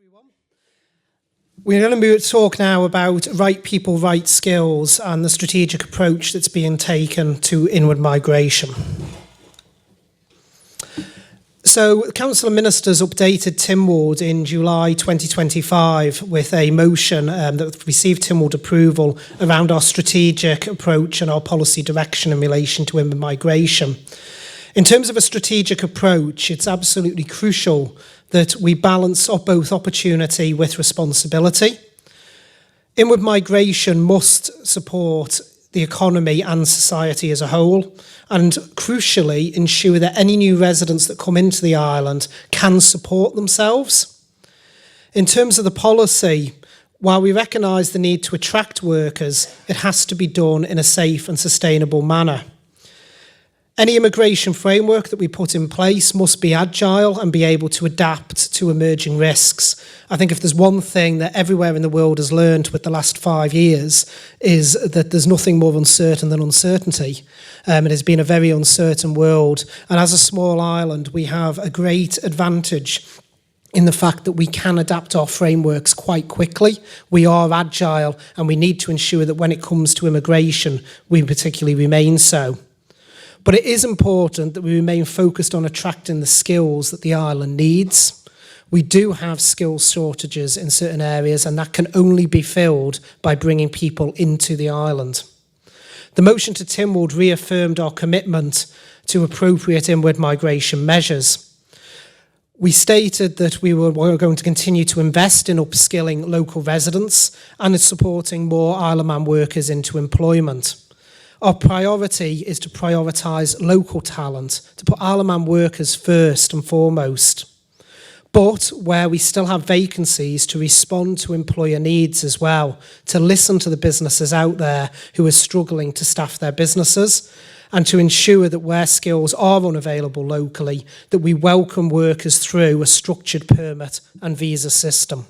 everyone. We're going to talk now about right people, right skills and the strategic approach that's being taken to inward migration. So the Council of Ministers updated Tynwald in July 2025 with a motion that received Tynwald approval around our strategic approach and our policy direction in relation to inward migration. In terms of a strategic approach, it's absolutely crucial that we balance both opportunity with responsibility. Inward migration must support the economy and society as a whole, and crucially ensure that any new residents that come into the island can support themselves. In terms of the policy, while we recognise the need to attract workers, it has to be done in a safe and sustainable manner. Any immigration framework that we put in place must be agile and be able to adapt to emerging risks. I think if there's one thing that everywhere in the world has learned with the last 5 years is that there's nothing more uncertain than uncertainty. It has been a very uncertain world. And as a small island, we have a great advantage in the fact that we can adapt our frameworks quite quickly. We are agile and we need to ensure that when it comes to immigration, we particularly remain so. But it is important that we remain focused on attracting the skills that the island needs. We do have skills shortages in certain areas, and that can only be filled by bringing people into the island. The motion to Tynwald reaffirmed our commitment to appropriate inward migration measures. We stated that we were going to continue to invest in upskilling local residents and in supporting more Isle of Man workers into employment. Our priority is to prioritise local talent, to put Isle of Man workers first and foremost. But where we still have vacancies, to respond to employer needs as well, to listen to the businesses out there who are struggling to staff their businesses, and to ensure that where skills are unavailable locally, that we welcome workers through a structured permit and visa system.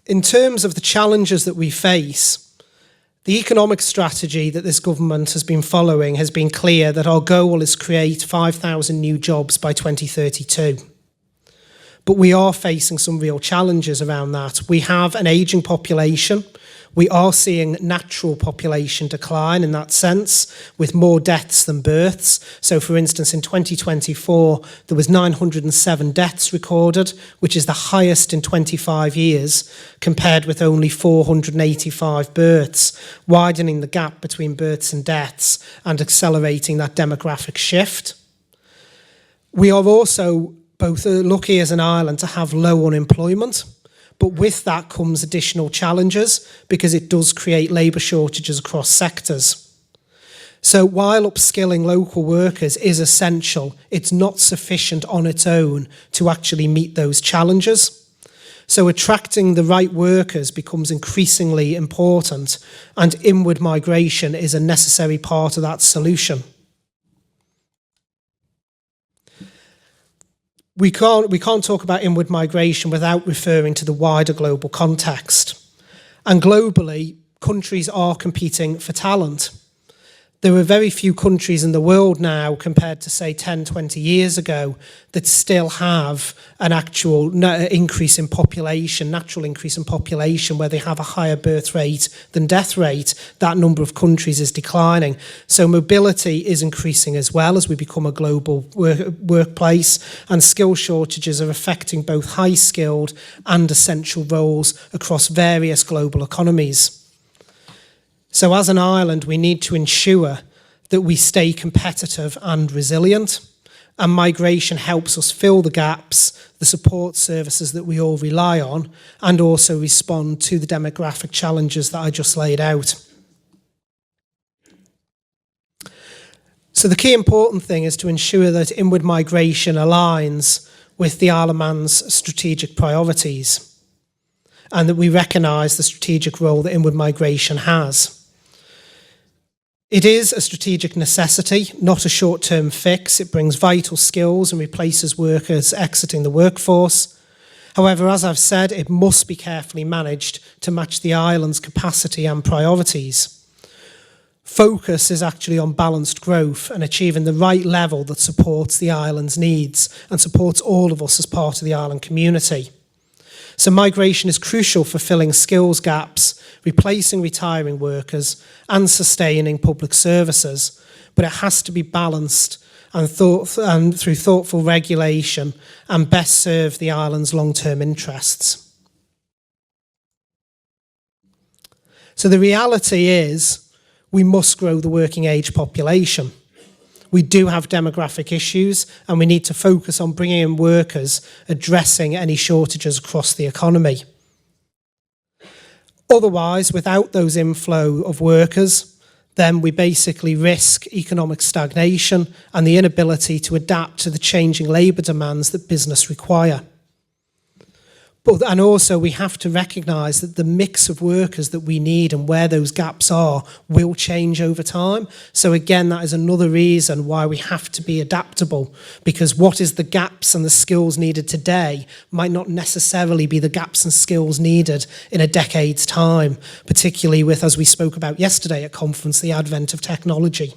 In terms of the challenges that we face, the economic strategy that this government has been following has been clear that our goal is to create 5,000 new jobs by 2032. But we are facing some real challenges around that. We have an ageing population. We are seeing natural population decline in that sense, with more deaths than births. So, for instance, in 2024, there was 907 deaths recorded, which is the highest in 25 years, compared with only 485 births, widening the gap between births and deaths and accelerating that demographic shift. We are also both lucky as an island to have low unemployment. But with that comes additional challenges because it does create labour shortages across sectors. So while upskilling local workers is essential, it's not sufficient on its own to actually meet those challenges. So attracting the right workers becomes increasingly important, and inward migration is a necessary part of that solution. We can't talk about inward migration without referring to the wider global context. And globally, countries are competing for talent. There are very few countries in the world now, compared to, say, 10, 20 years ago, that still have an actual increase in population, natural increase in population, where they have a higher birth rate than death rate. That number of countries is declining. So mobility is increasing as well as we become a global workplace, and skill shortages are affecting both high-skilled and essential roles across various global economies. So as an island, we need to ensure that we stay competitive and resilient, and migration helps us fill the gaps, the support services that we all rely on, and also respond to the demographic challenges that I just laid out. So the key important thing is to ensure that inward migration aligns with the Isle of Man's strategic priorities, and that we recognise the strategic role that inward migration has. It is a strategic necessity, not a short-term fix. It brings vital skills and replaces workers exiting the workforce. However, as I've said, it must be carefully managed to match the island's capacity and priorities. Focus is actually on balanced growth and achieving the right level that supports the island's needs and supports all of us as part of the island community. So migration is crucial for filling skills gaps, replacing retiring workers and sustaining public services, but it has to be balanced and through thoughtful regulation and best serve the island's long-term interests. So the reality is we must grow the working age population. We do have demographic issues and we need to focus on bringing in workers, addressing any shortages across the economy. Otherwise, without those inflow of workers, then we basically risk economic stagnation and the inability to adapt to the changing labour demands that business require. And also we have to recognise that the mix of workers that we need and where those gaps are will change over time. So again, that is another reason why we have to be adaptable, because what is the gaps and the skills needed today might not necessarily be the gaps and skills needed in a decade's time, particularly with, as we spoke about yesterday at conference, the advent of technology.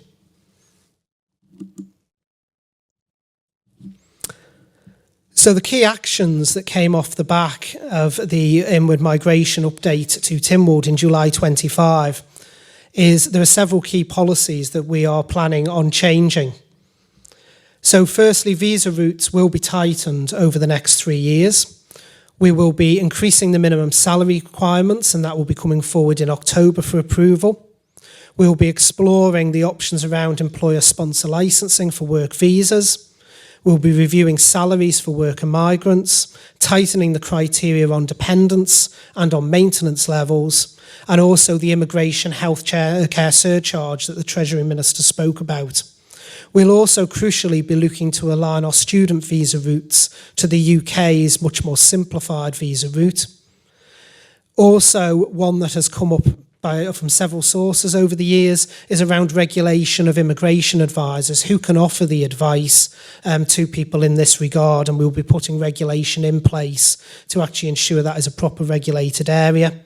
So the key actions that came off the back of the inward migration update to Tynwald in July 25 is there are several key policies that we are planning on changing. So firstly, visa routes will be tightened over the next 3 years. We will be increasing the minimum salary requirements, and that will be coming forward in October for approval. We will be exploring the options around employer sponsor licensing for work visas. We'll be reviewing salaries for worker migrants, tightening the criteria on dependence and on maintenance levels, and also the immigration health care surcharge that the Treasury Minister spoke about. We'll also crucially be looking to align our student visa routes to the UK's much more simplified visa route. Also, one that has come up from several sources over the years is around regulation of immigration advisors who can offer the advice to people in this regard, and we'll be putting regulation in place to actually ensure that is a proper regulated area.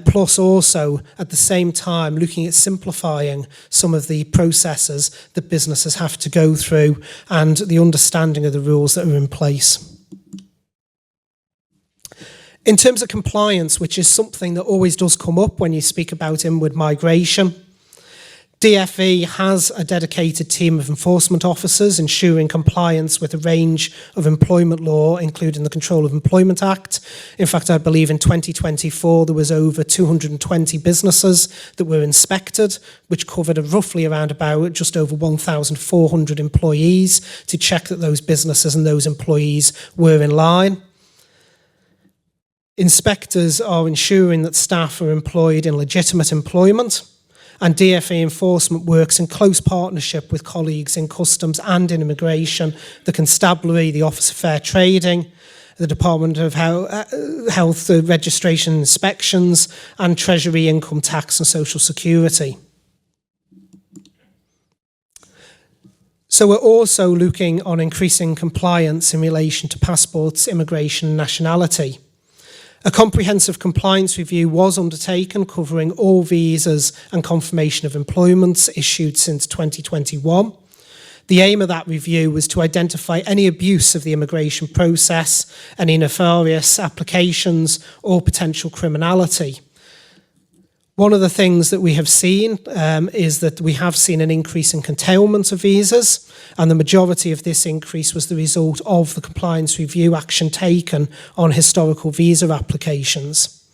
Plus also at the same time looking at simplifying some of the processes that businesses have to go through and the understanding of the rules that are in place. In terms of compliance, which is something that always does come up when you speak about inward migration, DfE has a dedicated team of enforcement officers ensuring compliance with a range of employment law, including the Control of Employment Act. In fact, I believe in 2024 there was over 220 businesses that were inspected, which covered roughly around about just over 1,400 employees to check that those businesses and those employees were in line. Inspectors are ensuring that staff are employed in legitimate employment, and DfE enforcement works in close partnership with colleagues in customs and in immigration, the Constabulary, the Office of Fair Trading, the Department of Health Registration Inspections, and Treasury, Income Tax and Social Security. So we're also looking on increasing compliance in relation to passports, immigration and nationality. A comprehensive compliance review was undertaken covering all visas and confirmation of employments issued since 2021. The aim of that review was to identify any abuse of the immigration process, any nefarious applications or potential criminality. One of the things that we have seen is that we have seen an increase in curtailment of visas, and the majority of this increase was the result of the compliance review action taken on historical visa applications.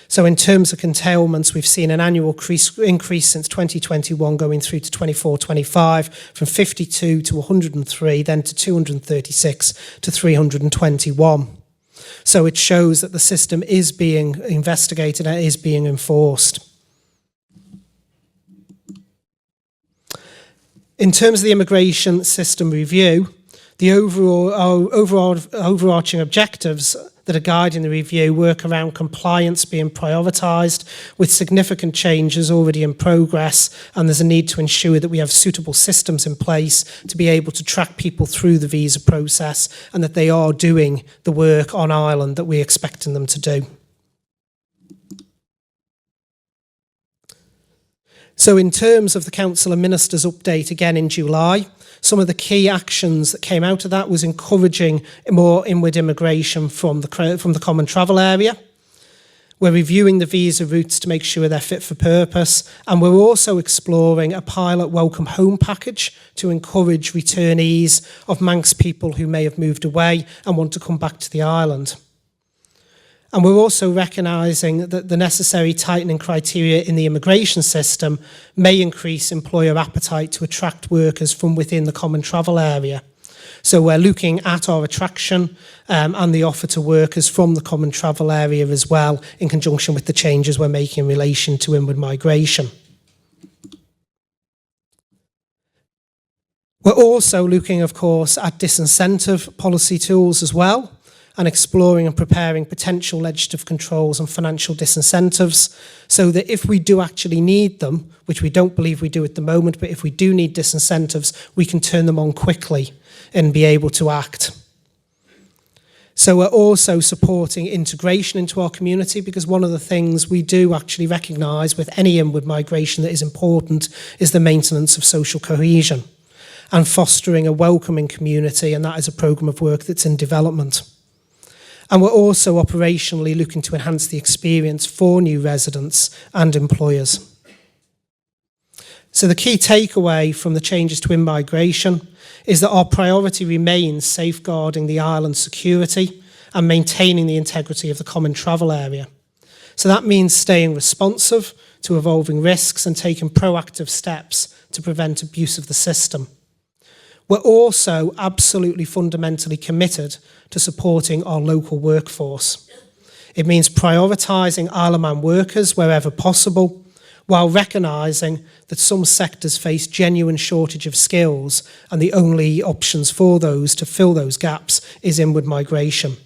So in terms of curtailments, we've seen an annual increase since 2021 going through to 24-25 from 52 to 103, then to 236 to 321. So it shows that the system is being investigated and is being enforced. In terms of the immigration system review, the overarching objectives that are guiding the review work around compliance being prioritised with significant changes already in progress, and there's a need to ensure that we have suitable systems in place to be able to track people through the visa process and that they are doing the work on island that we're expecting them to do. So in terms of the Council of Ministers update again in July, some of the key actions that came out of that was encouraging more inward immigration from the Common Travel Area. We're reviewing the visa routes to make sure they're fit for purpose, and we're also exploring a pilot welcome home package to encourage returnees of Manx people who may have moved away and want to come back to the island. And we're also recognising that the necessary tightening criteria in the immigration system may increase employer appetite to attract workers from within the Common Travel Area. So we're looking at our attraction and the offer to workers from the Common Travel Area as well, in conjunction with the changes we're making in relation to inward migration. We're also looking, of course, at disincentive policy tools as well, and exploring and preparing potential legislative controls and financial disincentives, so that if we do actually need them, which we don't believe we do at the moment, but if we do need disincentives, we can turn them on quickly and be able to act. So we're also supporting integration into our community, because one of the things we do actually recognise with any inward migration that is important is the maintenance of social cohesion and fostering a welcoming community, and that is a programme of work that's in development. And we're also operationally looking to enhance the experience for new residents and employers. So the key takeaway from the changes to in-migration is that our priority remains safeguarding the island's security and maintaining the integrity of the Common Travel Area. So that means staying responsive to evolving risks and taking proactive steps to prevent abuse of the system. We're also absolutely fundamentally committed to supporting our local workforce. It means prioritising Isle of Man workers wherever possible, while recognising that some sectors face genuine shortage of skills, and the only options for those to fill those gaps is inward migration.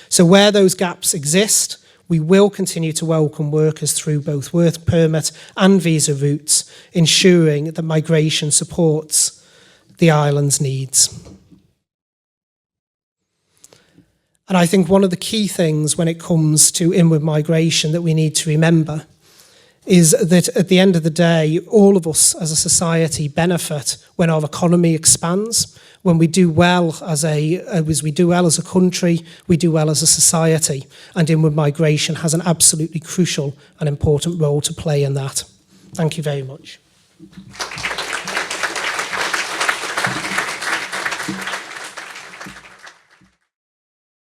So where those gaps exist, we will continue to welcome workers through both work permit and visa routes, ensuring that migration supports the island's needs. And I think one of the key things when it comes to inward migration that we need to remember is that at the end of the day, all of us as a society benefit when our economy expands, when we do well as a country, we do well as a society, and inward migration has an absolutely crucial and important role to play in that. Thank you very much.